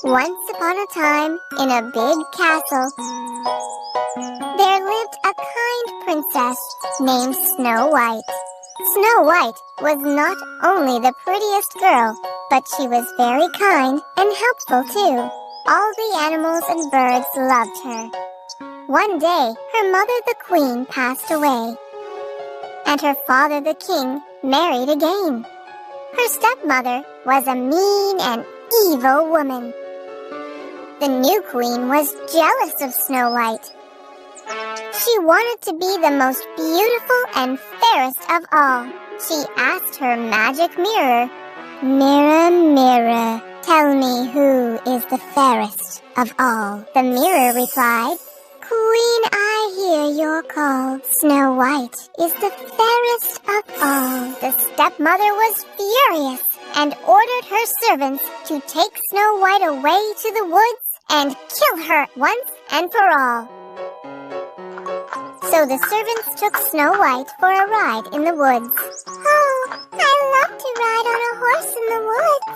Once upon a time, in a big castle, there lived a kind princess named Snow White. Snow White was not only the prettiest girl, but she was very kind and helpful too. All the animals and birds loved her. One day, her mother the queen passed away, and her father the king married again. Her stepmother was a mean and evil woman. The new queen was jealous of Snow White. She wanted to be the most beautiful and fairest of all. She asked her magic mirror, "Mirror, mirror, tell me who is the fairest of all." The mirror replied, "Queen, I hear your call. Snow White is the fairest of all." The stepmother was furious and ordered her servants to take Snow White away to the woods and kill her once and for all. So the servants took Snow White for a ride in the woods. "Oh, I love to ride on a horse in the woods."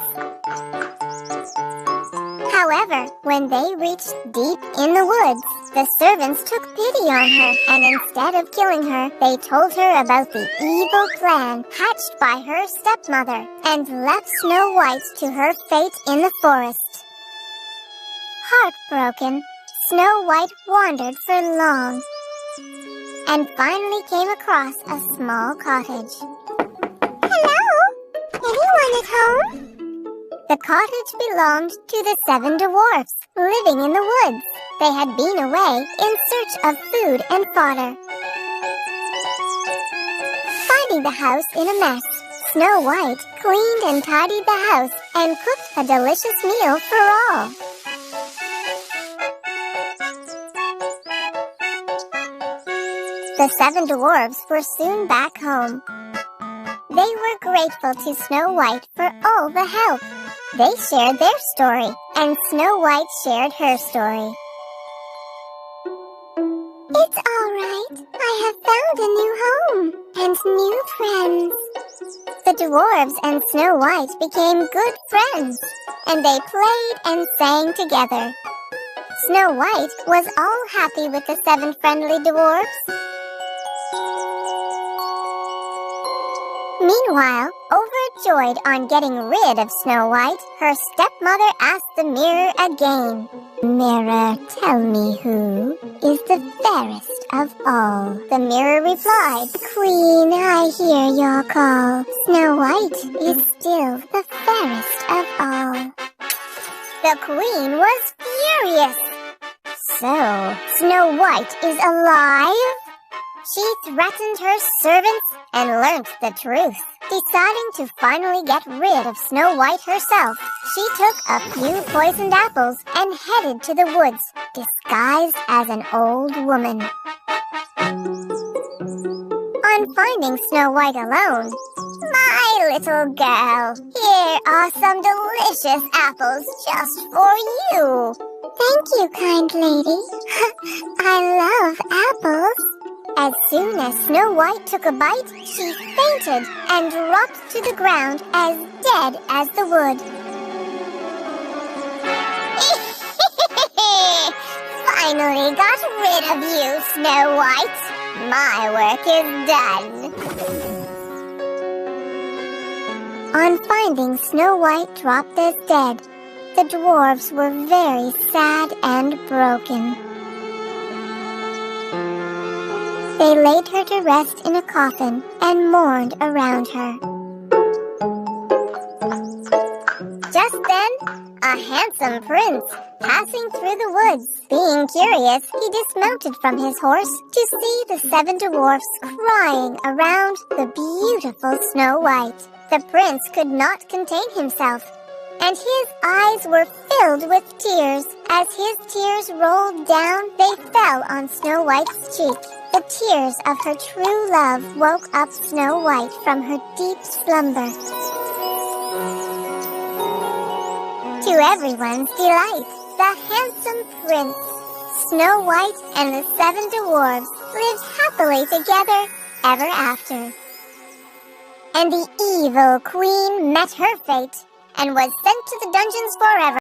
However, when they reached deep in the woods, the servants took pity on her, and instead of killing her, they told her about the evil plan hatched by her stepmother and left Snow White to her fate in the forest. Heartbroken, Snow White wandered for long and finally came across a small cottage. "Hello? Anyone at home?" The cottage belonged to the 7 dwarfs living in the woods. They had been away in search of food and fodder. Finding the house in a mess, Snow White cleaned and tidied the house and cooked a delicious meal for all. The 7 dwarfs were soon back home. They were grateful to Snow White for all the help. They shared their story, and Snow White shared her story. "It's all right. I have found a new home and new friends." The dwarves and Snow White became good friends, and they played and sang together. Snow White was all happy with the 7 friendly dwarfs. Meanwhile, overjoyed on getting rid of Snow White, her stepmother asked the mirror again, "Mirror, tell me who is the fairest of all." The mirror replied, "Queen, I hear your call. Snow White is still the fairest of all." The queen was furious. "So, Snow White is alive?" She threatened her servants and learnt the truth. Deciding to finally get rid of Snow White herself, she took a few poisoned apples and headed to the woods, disguised as an old woman. On finding Snow White alone, "My little girl, here are some delicious apples just for you." "Thank you, kind lady. I love apples." As soon as Snow White took a bite, she fainted and dropped to the ground as dead as the wood. "Finally got rid of you, Snow White. My work is done." On finding Snow White dropped as dead, the dwarves were very sad and broken. They laid her to rest in a coffin and mourned around her. Just then, a handsome prince passing through the woods. Being curious, he dismounted from his horse to see the 7 dwarfs crying around the beautiful Snow White. The prince could not contain himself, and his eyes were filled with tears. As his tears rolled down, they fell on Snow White's cheek. The tears of her true love woke up Snow White from her deep slumber. To everyone's delight, the handsome prince, Snow White, and the 7 dwarfs lived happily together ever after. And the evil queen met her fate and was sent to the dungeons forever.